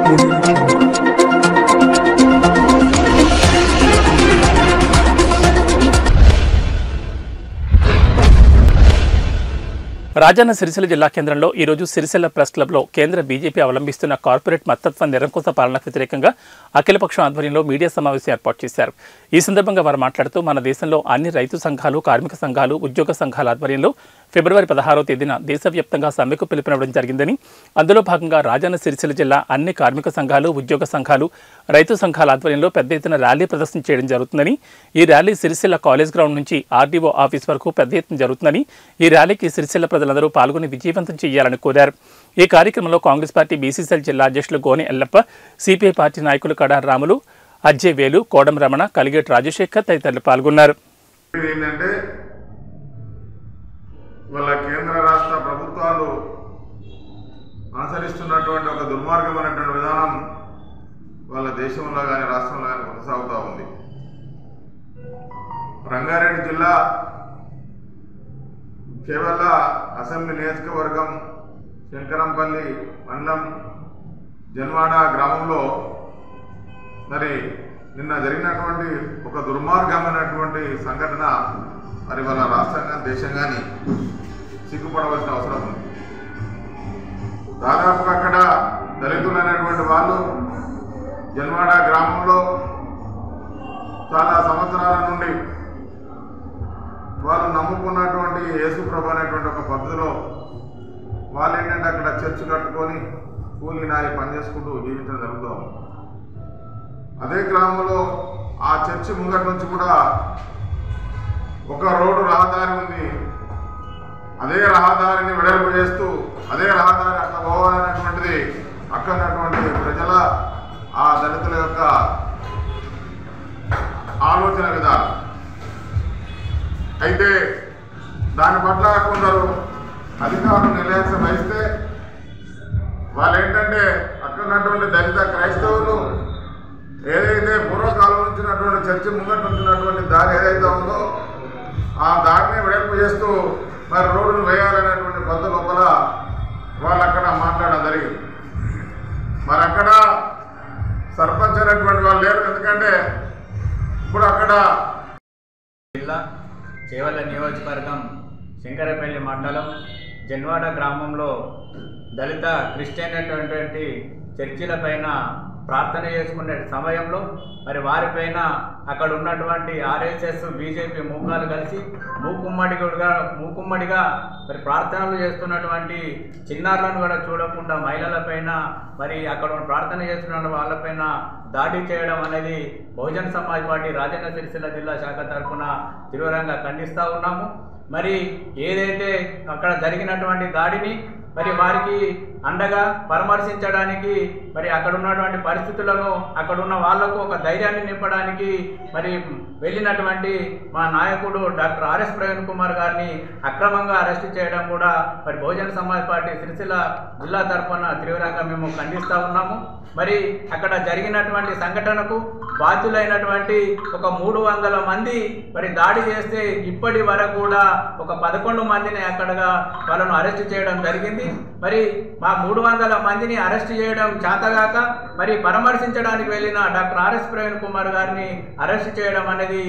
రాజన్న సిరిసిల్ల జిల్లా కేంద్రంలో ఈ రోజు సిరిసిల్ల ప్రెస్ క్లబ్లో కేంద్ర బీజేపీ అవలంబిస్తున్న కార్పొరేట్ మతత్వ నిరంకుశ పాలనకు వ్యతిరేకంగా అఖిలపక్షం ఆధ్వర్యంలో మీడియా సమావేశం ఏర్పాటు చేశారు. ఈ సందర్భంగా వారు మాట్లాడుతూ మన దేశంలో అన్ని రైతు సంఘాలు, కార్మిక సంఘాలు, ఉద్యోగ సంఘాల ఆధ్వర్యంలో ఫిబ్రవరి 16వ తేదీన దేశవ్యాప్తంగా సమ్మెకు పిలుపునివ్వడం జరిగిందని, అందులో భాగంగా రాజన్న సిరిసిల్ల జిల్లా అన్ని కార్మిక సంఘాలు, ఉద్యోగ సంఘాలు, రైతు సంఘాల ఆధ్వర్యంలో పెద్ద ఎత్తున ర్యాలీ ప్రదర్శన చేయడం జరుగుతుందని, ఈ ర్యాలీ సిరిసిల్ల కాలేజ్ గ్రౌండ్ నుంచి ఆర్డీఓ ఆఫీస్ వరకు పెద్ద ఎత్తున జరుగుతుందని, ఈ ర్యాలీకి సిరిసిల్ల ప్రజలందరూ పాల్గొని విజయవంతం చేయాలని కోరారు. ఈ కార్యక్రమంలో కాంగ్రెస్ పార్టీ బీసీసీఎల్ జిల్లా అధ్యక్షులు గోని ఎల్లప్ప, సిపిఐ పార్టీ నాయకులు కడార్ రాములు, అజ్జయ్ వేలు, కోడం రమణ, కలిగేటి రాజశేఖర్ తదితరులు పాల్గొన్నారు. వాళ్ళ కేంద్ర రాష్ట్ర ప్రభుత్వాలు అనుసరిస్తున్నటువంటి ఒక దుర్మార్గమైనటువంటి విధానం వాళ్ళ దేశంలో కానీ రాష్ట్రంలో కానీ కొనసాగుతూ ఉంది. రంగారెడ్డి జిల్లా కేవల అసెంబ్లీ నియోజకవర్గం శంకరంపల్లి మండలం జన్వాడ గ్రామంలో మరి నిన్న జరిగినటువంటి ఒక దుర్మార్గమైనటువంటి సంఘటన మరి వాళ్ళ రాష్ట్రంగా దేశంగాని సిగ్గుపడవలసిన అవసరం ఉంది. దాదాపుగా అక్కడ దళితులు అనేటువంటి వాళ్ళు జన్వాడ గ్రామంలో చాలా సంవత్సరాల నుండి వాళ్ళు నమ్ముకున్నటువంటి యేసుప్రభు అనేటువంటి ఒక పద్ధతిలో వాళ్ళు ఏంటంటే అక్కడ చర్చ్ కట్టుకొని కూలి నాయి పనిచేసుకుంటూ జీవించడం జరుగుతుంది. అదే గ్రామంలో ఆ చర్చి ముంగటి నుంచి కూడా ఒక రోడ్డు రహదారి ఉంది. అదే రహదారిని వెడల్పు చేస్తూ అదే రహదారి అక్కడ పోవాలనేటువంటిది అక్కడటువంటి ప్రజల ఆ దళితుల యొక్క ఆలోచన విధానం. అయితే దాని పట్ల కొందరు అధికారులు నిర్లక్ష్యం వహిస్తే వాళ్ళు ఏంటంటే అక్కడున్నటువంటి దళిత క్రైస్తవులు ఏదైతే పూర్వకాలం నుంచినటువంటి చర్చి ముంగట నుంచినటువంటి దారి ఏదైతే ఉందో ఆ దారిని వెడల్పు చేస్తూ మరి రోడ్డును వేయాలనేటువంటి పద్ధతి లోపల వాళ్ళు అక్కడ మాట్లాడడం జరిగింది. మరి అక్కడ సర్పంచ్ అనేటువంటి వాళ్ళు లేరు. ఎందుకంటే ఇప్పుడు అక్కడ జిల్లా చేవెళ్ళ నియోజకవర్గం శంకరపల్లి మండలం జన్వాడ గ్రామంలో దళిత క్రిస్టియన్ అయినటువంటి చర్చిల పైన ప్రార్థన చేసుకునే సమయంలో మరి వారిపైన అక్కడ ఉన్నటువంటి ఆర్ఎస్ఎస్, బీజేపీ మూకాలు కలిసి మూకుమ్మడిగా మరి ప్రార్థనలు చేస్తున్నటువంటి చిన్నారులను కూడా చూడకుండా మహిళలపైన మరి అక్కడ ప్రార్థన చేస్తున్న వాళ్ళపైన దాడి చేయడం అనేది బహుజన సమాజ్ పార్టీ రాజన్న సిరిసిల్ల జిల్లా శాఖ తరఫున తీవ్రంగా ఖండిస్తూ ఉన్నాము. మరి ఏదైతే అక్కడ జరిగినటువంటి దాడిని మరి వారికి అండగా పరామర్శించడానికి మరి అక్కడ ఉన్నటువంటి పరిస్థితులను అక్కడ ఉన్న వాళ్లకు ఒక ధైర్యాన్ని నింపడానికి మరి వెళ్ళినటువంటి మా నాయకుడు డాక్టర్ ఆర్ఎస్ ప్రవీణ్ కుమార్ గారిని అక్రమంగా అరెస్టు చేయడం కూడా మరి బహుజన సమాజ్ పార్టీ సిరిసిల్ల జిల్లా తరఫున తీవ్రంగా మేము ఖండిస్తూ ఉన్నాము. మరి అక్కడ జరిగినటువంటి సంఘటనకు బాధ్యులైనటువంటి ఒక 300 మంది మరి దాడి చేస్తే ఇప్పటి వరకు కూడా ఒక 11 మందిని అక్కడగా వాళ్ళను అరెస్ట్ చేయడం జరిగింది. మరి మా 300 మందిని అరెస్ట్ చేయడం చేతగాక మరి పరామర్శించడానికి వెళ్ళిన డాక్టర్ ఆర్ఎస్ ప్రవీణ్ కుమార్ గారిని అరెస్ట్ చేయడం అనేది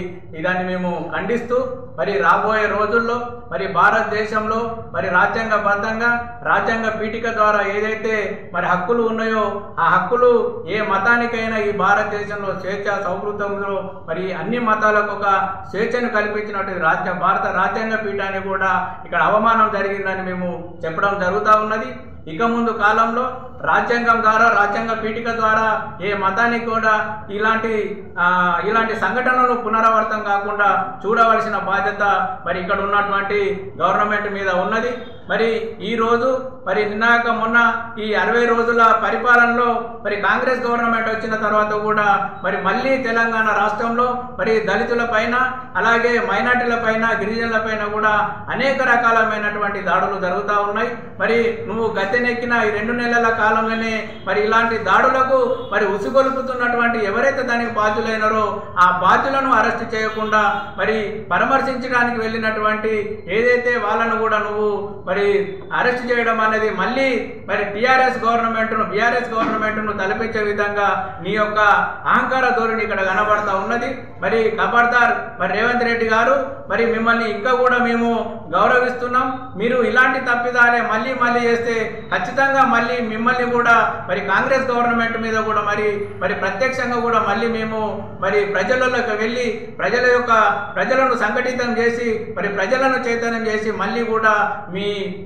దాన్ని మేము ఖండిస్తూ మరి రాబోయే రోజుల్లో మరి భారతదేశంలో మరి రాజ్యాంగబద్ధంగా రాజ్యాంగ పీఠిక ద్వారా ఏదైతే మరి హక్కులు ఉన్నాయో ఆ హక్కులు ఏ మతానికైనా ఈ భారతదేశంలో స్వేచ్ఛ సౌహృదంలో మరి అన్ని మతాలకు ఒక స్వేచ్ఛను కల్పించినట్టు భారత రాజ్యాంగ పీఠాన్ని కూడా ఇక్కడ అవమానం జరిగిందని మేము చెప్పడం జరుగుతూ ఉన్నది. ఇక ముందు కాలంలో రాజ్యాంగం ద్వారా రాజ్యాంగ పీఠిక ద్వారా ఏ మతానికి కూడా ఇలాంటి సంఘటనలు పునరావృతం కాకుండా చూడవలసిన బాధ్యత మరి ఇక్కడ ఉన్నటువంటి గవర్నమెంట్ మీద ఉన్నది. మరి ఈరోజు మరి నిన్నాక మొన్న ఈ 60 రోజుల పరిపాలనలో మరి కాంగ్రెస్ గవర్నమెంట్ వచ్చిన తర్వాత కూడా మరి మళ్ళీ తెలంగాణ రాష్ట్రంలో మరి దళితుల పైన అలాగే మైనార్టీల పైన గిరిజనుల పైన కూడా అనేక రకాలమైనటువంటి దాడులు జరుగుతూ ఉన్నాయి. మరి నువ్వు గద్దెనెక్కిన ఈ 2 నెలల కాలం కాలంలోనే మరి ఇలాంటి దాడులకు మరి ఉసుగొలుపుతున్నటువంటి ఎవరైతే దానికి బాధ్యులైనారో ఆ బాధ్యులను అరెస్ట్ చేయకుండా మరి పరామర్శించడానికి వెళ్ళినటువంటి ఏదైతే వాళ్ళను కూడా నువ్వు మరి అరెస్ట్ చేయడం అనేది మళ్ళీ మరి బీఆర్ఎస్ గవర్నమెంట్ను తలపించే విధంగా నీ యొక్క అహంకార ధోరణి ఇక్కడ కనబడతా ఉన్నది. మరి ఖబర్దార్ మరి రేవంత్ రెడ్డి గారు మరి మిమ్మల్ని ఇంకా కూడా మేము గౌరవిస్తున్నాం. మీరు ఇలాంటి తప్పిదాలే మళ్ళీ చేస్తే ఖచ్చితంగా మళ్ళీ మిమ్మల్ని కూడా మరి కాంగ్రెస్ గవర్నమెంట్ మీద కూడా మరి ప్రత్యక్షంగా కూడా మళ్ళీ మేము మరి ప్రజలలోకి వెళ్ళి ప్రజలను సంఘటితం చేసి మరి ప్రజలను చైతన్యం చేసి మళ్ళీ కూడా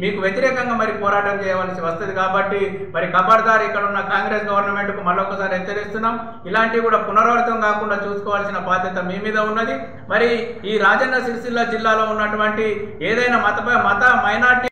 మీకు వ్యతిరేకంగా మరి పోరాటం చేయవలసి వస్తుంది. కాబట్టి మరి ఖబర్దార్ ఇక్కడ ఉన్న కాంగ్రెస్ గవర్నమెంట్ కు మరొకసారి హెచ్చరిస్తున్నాం. ఇలాంటివి కూడా పునరావృతం కాకుండా చూసుకోవాల్సిన బాధ్యత మీ మీద ఉన్నది. మరి ఈ రాజన్న సిరిసిల్ల జిల్లాలో ఉన్నటువంటి ఏదైనా మత మైనార్టీ